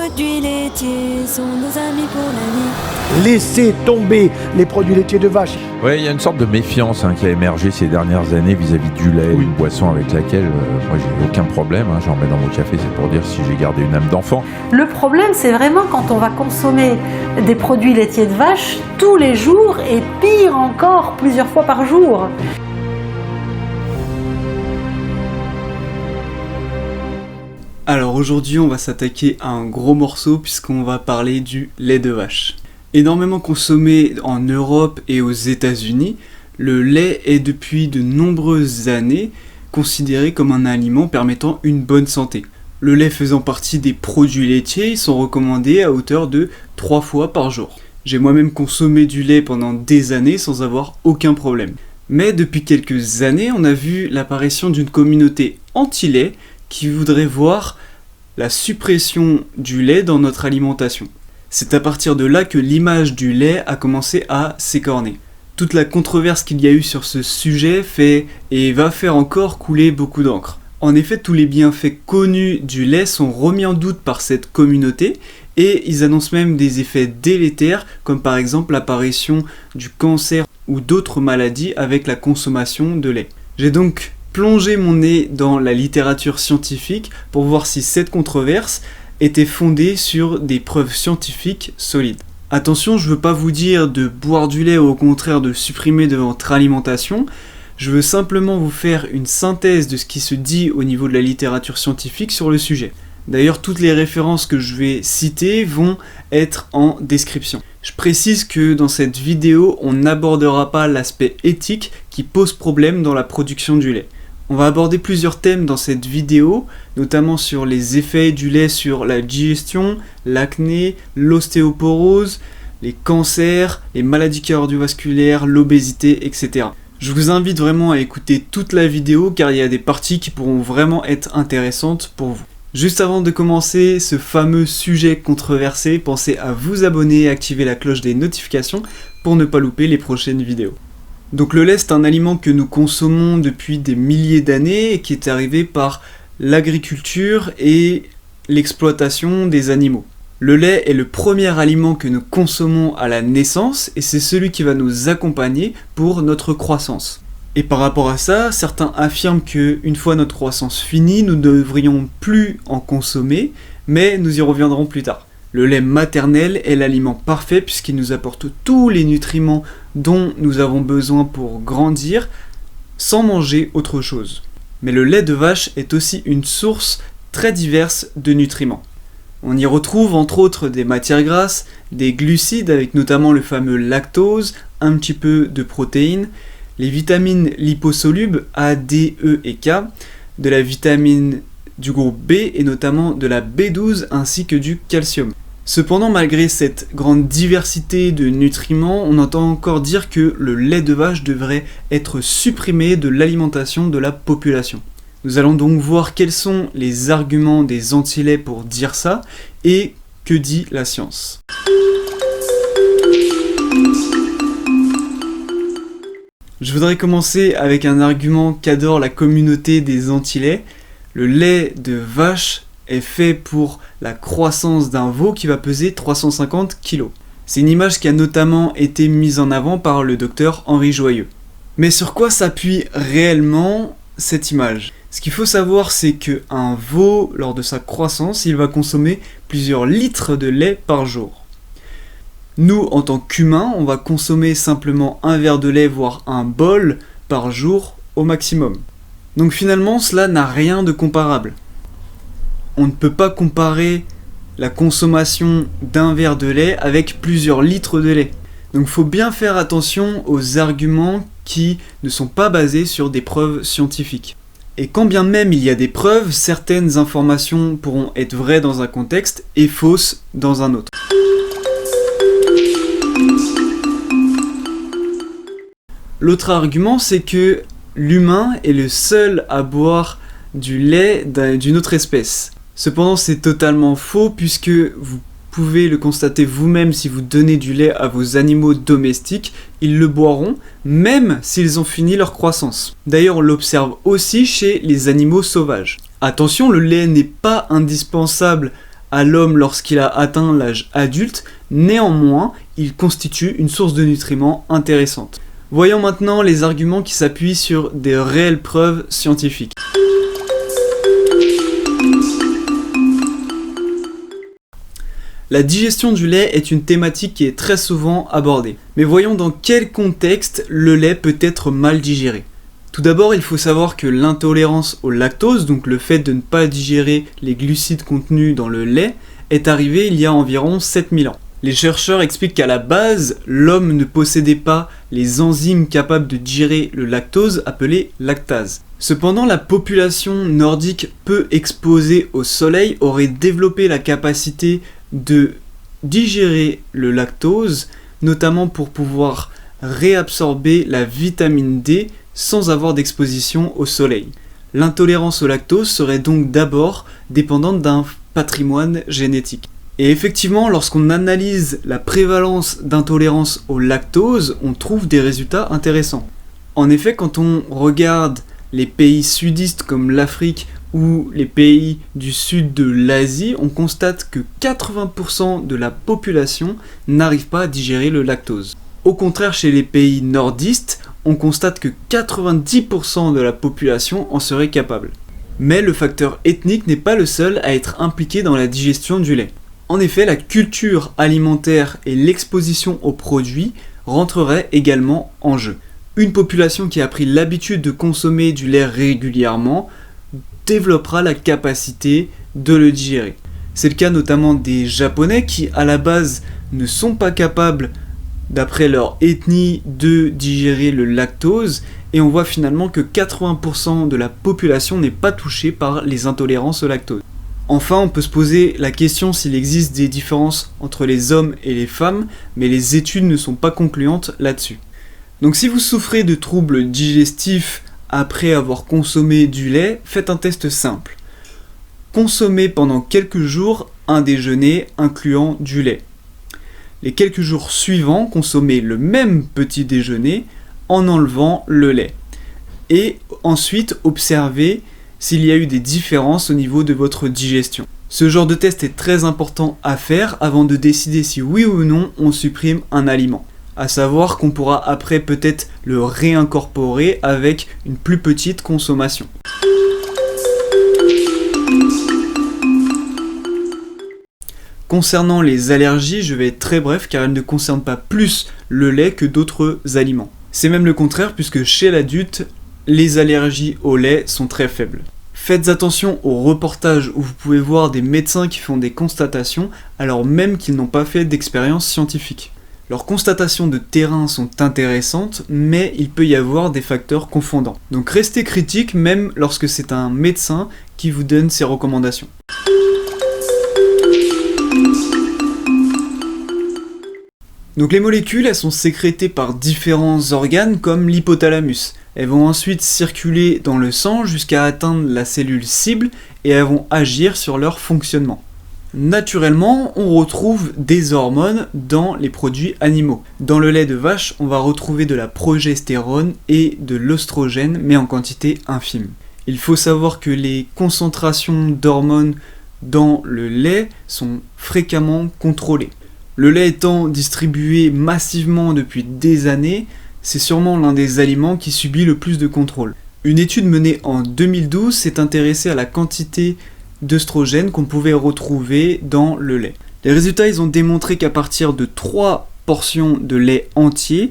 produits laitiers sont nos amis pour la vie. Laissez tomber les produits laitiers de vache. Oui, il y a une sorte de méfiance qui a émergé ces dernières années vis-à-vis du lait, une boisson avec laquelle moi j'ai aucun problème. J'en mets dans mon café, c'est pour dire si j'ai gardé une âme d'enfant. Le problème, c'est vraiment quand on va consommer des produits laitiers de vache tous les jours et pire encore, plusieurs fois par jour. Alors aujourd'hui on va s'attaquer à un gros morceau puisqu'on va parler du lait de vache. Énormément consommé en Europe et aux États-Unis, le lait est depuis de nombreuses années considéré comme un aliment permettant une bonne santé. Le lait faisant partie des produits laitiers, ils sont recommandés à hauteur de 3 fois par jour. J'ai moi-même consommé du lait pendant des années sans avoir aucun problème. Mais depuis quelques années, on a vu l'apparition d'une communauté anti-lait qui voudrait voir la suppression du lait dans notre alimentation. C'est à partir de là que l'image du lait a commencé à s'écorner. Toute la controverse qu'il y a eu sur ce sujet fait et va faire encore couler beaucoup d'encre. En effet, tous les bienfaits connus du lait sont remis en doute par cette communauté et ils annoncent même des effets délétères comme par exemple l'apparition du cancer ou d'autres maladies avec la consommation de lait. J'ai donc plongé mon nez dans la littérature scientifique pour voir si cette controverse était fondée sur des preuves scientifiques solides. Attention, je veux pas vous dire de boire du lait ou au contraire de supprimer de votre alimentation, je veux simplement vous faire une synthèse de ce qui se dit au niveau de la littérature scientifique sur le sujet. D'ailleurs, toutes les références que je vais citer vont être en description. Je précise que dans cette vidéo, on n'abordera pas l'aspect éthique qui pose problème dans la production du lait. On va aborder plusieurs thèmes dans cette vidéo, notamment sur les effets du lait sur la digestion, l'acné, l'ostéoporose, les cancers, les maladies cardiovasculaires, l'obésité, etc. Je vous invite vraiment à écouter toute la vidéo car il y a des parties qui pourront vraiment être intéressantes pour vous. Juste avant de commencer ce fameux sujet controversé, pensez à vous abonner et activer la cloche des notifications pour ne pas louper les prochaines vidéos. Donc le lait, c'est un aliment que nous consommons depuis des milliers d'années et qui est arrivé par l'agriculture et l'exploitation des animaux. Le lait est le premier aliment que nous consommons à la naissance et c'est celui qui va nous accompagner pour notre croissance. Et par rapport à ça, certains affirment qu'une fois notre croissance finie, nous ne devrions plus en consommer, mais nous y reviendrons plus tard. Le lait maternel est l'aliment parfait puisqu'il nous apporte tous les nutriments dont nous avons besoin pour grandir sans manger autre chose. Mais le lait de vache est aussi une source très diverse de nutriments. On y retrouve entre autres des matières grasses, des glucides avec notamment le fameux lactose, un petit peu de protéines, les vitamines liposolubles A, D, E et K, de la vitamine du groupe B et notamment de la B12 ainsi que du calcium. Cependant, malgré cette grande diversité de nutriments, on entend encore dire que le lait de vache devrait être supprimé de l'alimentation de la population. Nous allons donc voir quels sont les arguments des anti-laits pour dire ça et que dit la science. Je voudrais commencer avec un argument qu'adore la communauté des anti-laits. Le lait de vache est fait pour la croissance d'un veau qui va peser 350 kg. C'est une image qui a notamment été mise en avant par le docteur Henri Joyeux. Mais sur quoi s'appuie réellement cette image ? Ce qu'il faut savoir, c'est qu'un veau, lors de sa croissance, il va consommer plusieurs litres de lait par jour. Nous, en tant qu'humains, on va consommer simplement un verre de lait, voire un bol par jour au maximum. Donc finalement, cela n'a rien de comparable. On ne peut pas comparer la consommation d'un verre de lait avec plusieurs litres de lait. Donc il faut bien faire attention aux arguments qui ne sont pas basés sur des preuves scientifiques. Et quand bien même il y a des preuves, certaines informations pourront être vraies dans un contexte et fausses dans un autre. L'autre argument, c'est que l'humain est le seul à boire du lait d'une autre espèce. Cependant, c'est totalement faux puisque vous pouvez le constater vous-même si vous donnez du lait à vos animaux domestiques, ils le boiront même s'ils ont fini leur croissance. D'ailleurs, on l'observe aussi chez les animaux sauvages. Attention, le lait n'est pas indispensable à l'homme lorsqu'il a atteint l'âge adulte, néanmoins, il constitue une source de nutriments intéressante. Voyons maintenant les arguments qui s'appuient sur des réelles preuves scientifiques. La digestion du lait est une thématique qui est très souvent abordée. Mais voyons dans quel contexte le lait peut être mal digéré. Tout d'abord, il faut savoir que l'intolérance au lactose, donc le fait de ne pas digérer les glucides contenus dans le lait, est arrivée il y a environ 7000 ans. Les chercheurs expliquent qu'à la base, l'homme ne possédait pas les enzymes capables de digérer le lactose appelé lactase. Cependant, la population nordique peu exposée au soleil aurait développé la capacité de digérer le lactose, notamment pour pouvoir réabsorber la vitamine D sans avoir d'exposition au soleil. L'intolérance au lactose serait donc d'abord dépendante d'un patrimoine génétique. Et effectivement, lorsqu'on analyse la prévalence d'intolérance au lactose, on trouve des résultats intéressants. En effet, quand on regarde les pays sudistes comme l'Afrique ou les pays du sud de l'Asie, on constate que 80% de la population n'arrive pas à digérer le lactose. Au contraire, chez les pays nordistes, on constate que 90% de la population en serait capable. Mais le facteur ethnique n'est pas le seul à être impliqué dans la digestion du lait. En effet, la culture alimentaire et l'exposition aux produits rentreraient également en jeu. Une population qui a pris l'habitude de consommer du lait régulièrement développera la capacité de le digérer. C'est le cas notamment des Japonais qui, à la base, ne sont pas capables, d'après leur ethnie, de digérer le lactose, et on voit finalement que 80% de la population n'est pas touchée par les intolérances au lactose. Enfin, on peut se poser la question s'il existe des différences entre les hommes et les femmes, mais les études ne sont pas concluantes là-dessus. Donc si vous souffrez de troubles digestifs après avoir consommé du lait, faites un test simple. Consommez pendant quelques jours un déjeuner incluant du lait. Les quelques jours suivants, consommez le même petit déjeuner en enlevant le lait. Et ensuite, observez s'il y a eu des différences au niveau de votre digestion. Ce genre de test est très important à faire avant de décider si oui ou non on supprime un aliment. À savoir qu'on pourra après peut-être le réincorporer avec une plus petite consommation. Concernant les allergies, je vais être très bref car elles ne concernent pas plus le lait que d'autres aliments. C'est même le contraire puisque chez l'adulte, les allergies au lait sont très faibles. Faites attention aux reportages où vous pouvez voir des médecins qui font des constatations alors même qu'ils n'ont pas fait d'expérience scientifique. Leurs constatations de terrain sont intéressantes, mais il peut y avoir des facteurs confondants. Donc restez critique même lorsque c'est un médecin qui vous donne ses recommandations. Donc les molécules, elles sont sécrétées par différents organes comme l'hypothalamus. Elles vont ensuite circuler dans le sang jusqu'à atteindre la cellule cible et elles vont agir sur leur fonctionnement. Naturellement, on retrouve des hormones dans les produits animaux. Dans le lait de vache, on va retrouver de la progestérone et de l'œstrogène, mais en quantité infime. Il faut savoir que les concentrations d'hormones dans le lait sont fréquemment contrôlées. Le lait étant distribué massivement depuis des années, c'est sûrement l'un des aliments qui subit le plus de contrôle. Une étude menée en 2012 s'est intéressée à la quantité d'œstrogène qu'on pouvait retrouver dans le lait. Les résultats, ils ont démontré qu'à partir de 3 portions de lait entier,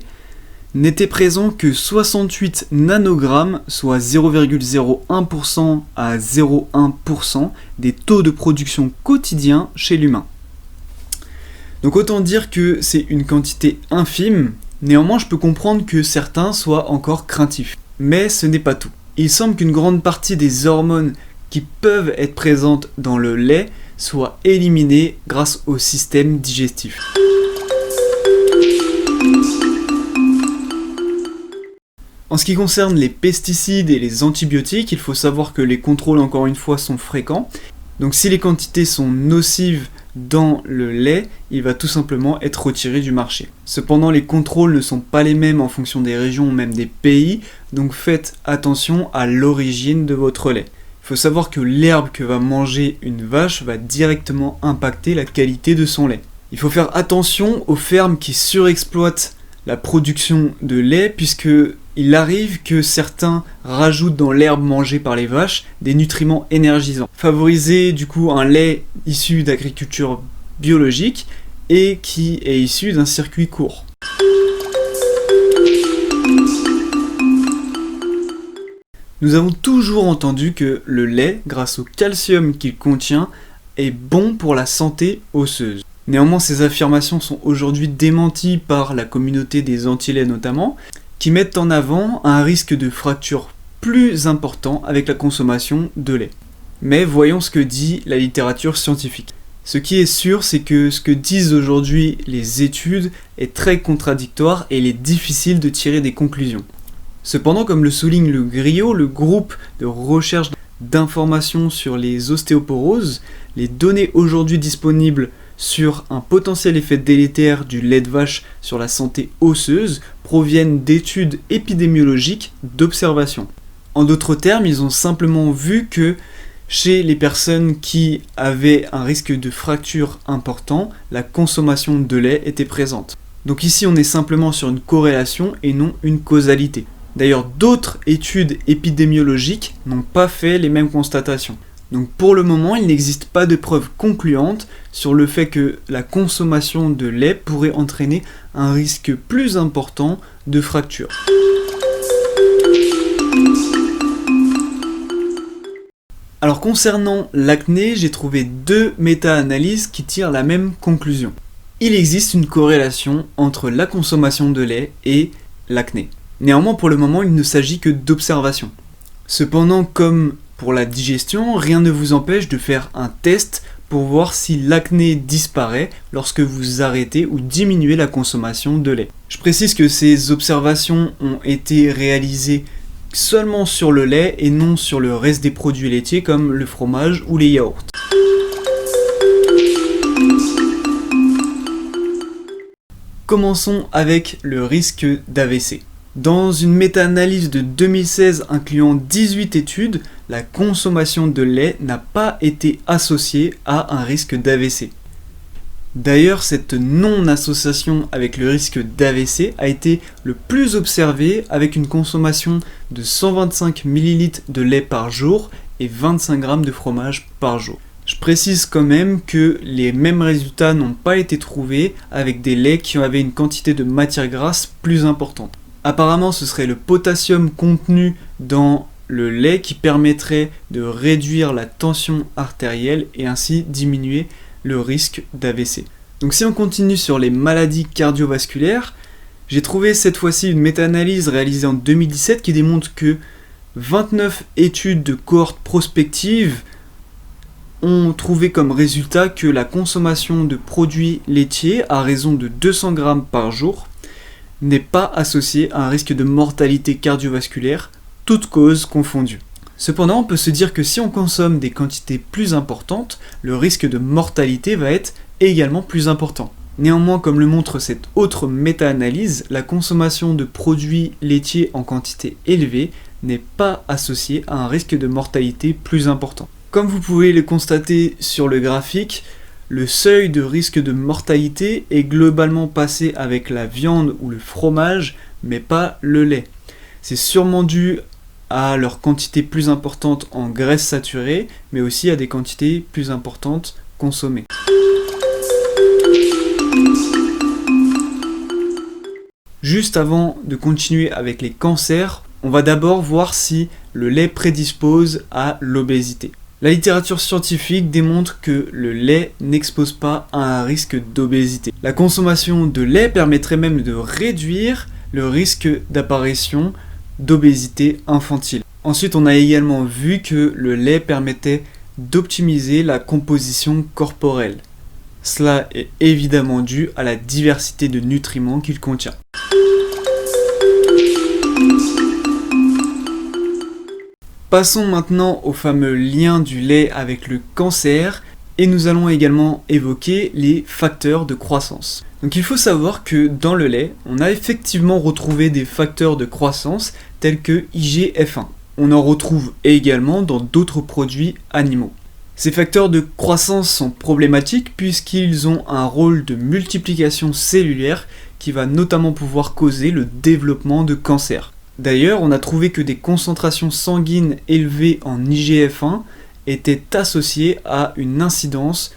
n'était présent que 68 nanogrammes, soit 0,01% à 0,1% des taux de production quotidiens chez l'humain. Donc autant dire que c'est une quantité infime, néanmoins je peux comprendre que certains soient encore craintifs. Mais ce n'est pas tout. Il semble qu'une grande partie des hormones qui peuvent être présentes dans le lait soient éliminées grâce au système digestif. En ce qui concerne les pesticides et les antibiotiques, il faut savoir que les contrôles encore une fois sont fréquents. Donc si les quantités sont nocives dans le lait, il va tout simplement être retiré du marché. Cependant, les contrôles ne sont pas les mêmes en fonction des régions ou même des pays, donc faites attention à l'origine de votre lait. Il faut savoir que l'herbe que va manger une vache va directement impacter la qualité de son lait. Il faut faire attention aux fermes qui surexploitent la production de lait, puisque il arrive que certains rajoutent dans l'herbe mangée par les vaches des nutriments énergisants. Favoriser du coup un lait issu d'agriculture biologique et qui est issu d'un circuit court. Nous avons toujours entendu que le lait, grâce au calcium qu'il contient, est bon pour la santé osseuse. Néanmoins, ces affirmations sont aujourd'hui démenties par la communauté des anti-laits notamment, qui mettent en avant un risque de fracture plus important avec la consommation de lait. Mais voyons ce que dit la littérature scientifique. Ce qui est sûr, c'est que ce que disent aujourd'hui les études est très contradictoire et il est difficile de tirer des conclusions. Cependant, comme le souligne le GRIO, le groupe de recherche d'informations sur les ostéoporoses, les données aujourd'hui disponibles sur un potentiel effet délétère du lait de vache sur la santé osseuse proviennent d'études épidémiologiques d'observation. En d'autres termes, ils ont simplement vu que chez les personnes qui avaient un risque de fracture important, la consommation de lait était présente. Donc ici, on est simplement sur une corrélation et non une causalité. D'ailleurs, d'autres études épidémiologiques n'ont pas fait les mêmes constatations. Donc pour le moment, il n'existe pas de preuves concluantes sur le fait que la consommation de lait pourrait entraîner un risque plus important de fracture. Alors concernant l'acné, j'ai trouvé 2 méta-analyses qui tirent la même conclusion. Il existe une corrélation entre la consommation de lait et l'acné. Néanmoins, pour le moment, il ne s'agit que d'observation. Cependant, comme pour la digestion, rien ne vous empêche de faire un test pour voir si l'acné disparaît lorsque vous arrêtez ou diminuez la consommation de lait. Je précise que ces observations ont été réalisées seulement sur le lait et non sur le reste des produits laitiers comme le fromage ou les yaourts. Commençons avec le risque d'AVC. Dans une méta-analyse de 2016 incluant 18 études, la consommation de lait n'a pas été associée à un risque d'AVC. D'ailleurs, cette non-association avec le risque d'AVC a été le plus observée avec une consommation de 125 ml de lait par jour et 25 g de fromage par jour. Je précise quand même que les mêmes résultats n'ont pas été trouvés avec des laits qui avaient une quantité de matière grasse plus importante. Apparemment, ce serait le potassium contenu dans le lait qui permettrait de réduire la tension artérielle et ainsi diminuer le risque d'AVC. Donc si on continue sur les maladies cardiovasculaires, j'ai trouvé cette fois-ci une méta-analyse réalisée en 2017 qui démontre que 29 études de cohortes prospectives ont trouvé comme résultat que la consommation de produits laitiers à raison de 200 g par jour n'est pas associée à un risque de mortalité cardiovasculaire, toutes causes confondues. Cependant, on peut se dire que si on consomme des quantités plus importantes, le risque de mortalité va être également plus important. Néanmoins, comme le montre cette autre méta-analyse, la consommation de produits laitiers en quantité élevée n'est pas associée à un risque de mortalité plus important. Comme vous pouvez le constater sur le graphique, le seuil de risque de mortalité est globalement passé avec la viande ou le fromage, mais pas le lait. C'est sûrement dû à leur quantité plus importante en graisse saturée, mais aussi à des quantités plus importantes consommées. Juste avant de continuer avec les cancers, on va d'abord voir si le lait prédispose à l'obésité. La littérature scientifique démontre que le lait n'expose pas à un risque d'obésité. La consommation de lait permettrait même de réduire le risque d'apparition d'obésité infantile. Ensuite, on a également vu que le lait permettait d'optimiser la composition corporelle. Cela est évidemment dû à la diversité de nutriments qu'il contient. Passons maintenant au fameux lien du lait avec le cancer et nous allons également évoquer les facteurs de croissance. Donc il faut savoir que dans le lait, on a effectivement retrouvé des facteurs de croissance tels que IGF-1. On en retrouve également dans d'autres produits animaux. Ces facteurs de croissance sont problématiques puisqu'ils ont un rôle de multiplication cellulaire qui va notamment pouvoir causer le développement de cancer. D'ailleurs, on a trouvé que des concentrations sanguines élevées en IGF-1 étaient associées à une incidence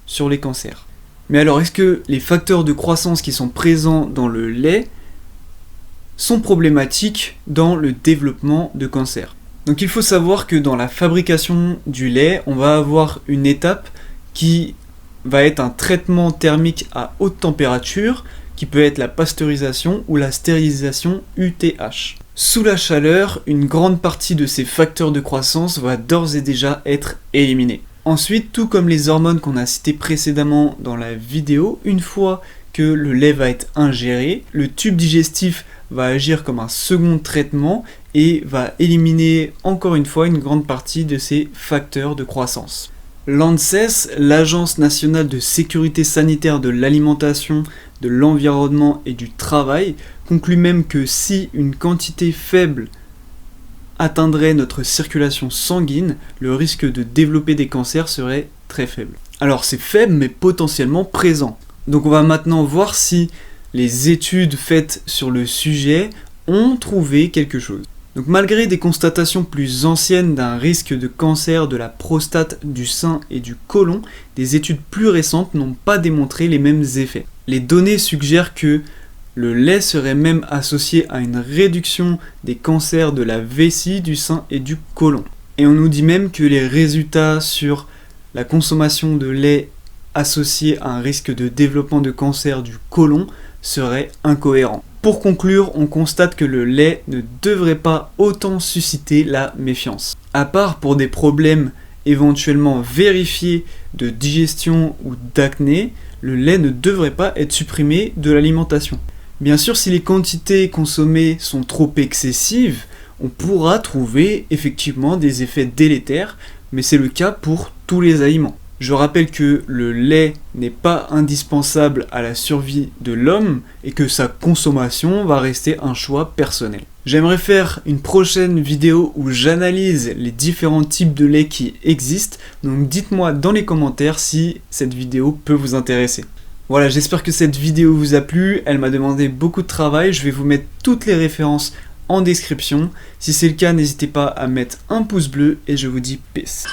sur les cancers. Mais alors, est-ce que les facteurs de croissance qui sont présents dans le lait sont problématiques dans le développement de cancer? Donc il faut savoir que dans la fabrication du lait, on va avoir une étape qui va être un traitement thermique à haute température, qui peut être la pasteurisation ou la stérilisation UTH. Sous la chaleur, une grande partie de ces facteurs de croissance va d'ores et déjà être éliminée. Ensuite, tout comme les hormones qu'on a citées précédemment dans la vidéo, une fois que le lait va être ingéré, le tube digestif va agir comme un second traitement et va éliminer encore une fois une grande partie de ces facteurs de croissance. L'ANSES, l'Agence nationale de sécurité sanitaire de l'alimentation, de l'environnement et du travail, conclut même que si une quantité faible atteindrait notre circulation sanguine, le risque de développer des cancers serait très faible. Alors c'est faible mais potentiellement présent. Donc on va maintenant voir si les études faites sur le sujet ont trouvé quelque chose. Donc malgré des constatations plus anciennes d'un risque de cancer de la prostate, du sein et du côlon, des études plus récentes n'ont pas démontré les mêmes effets. Les données suggèrent que le lait serait même associé à une réduction des cancers de la vessie, du sein et du côlon. Et on nous dit même que les résultats sur la consommation de lait associé à un risque de développement de cancer du côlon seraient incohérents. Pour conclure, on constate que le lait ne devrait pas autant susciter la méfiance. À part pour des problèmes éventuellement vérifiés de digestion ou d'acné, le lait ne devrait pas être supprimé de l'alimentation. Bien sûr, si les quantités consommées sont trop excessives, on pourra trouver effectivement des effets délétères, mais c'est le cas pour tous les aliments. Je rappelle que le lait n'est pas indispensable à la survie de l'homme et que sa consommation va rester un choix personnel. J'aimerais faire une prochaine vidéo où j'analyse les différents types de lait qui existent, donc dites-moi dans les commentaires si cette vidéo peut vous intéresser. Voilà, j'espère que cette vidéo vous a plu, elle m'a demandé beaucoup de travail, je vais vous mettre toutes les références en description. Si c'est le cas, n'hésitez pas à mettre un pouce bleu et je vous dis peace.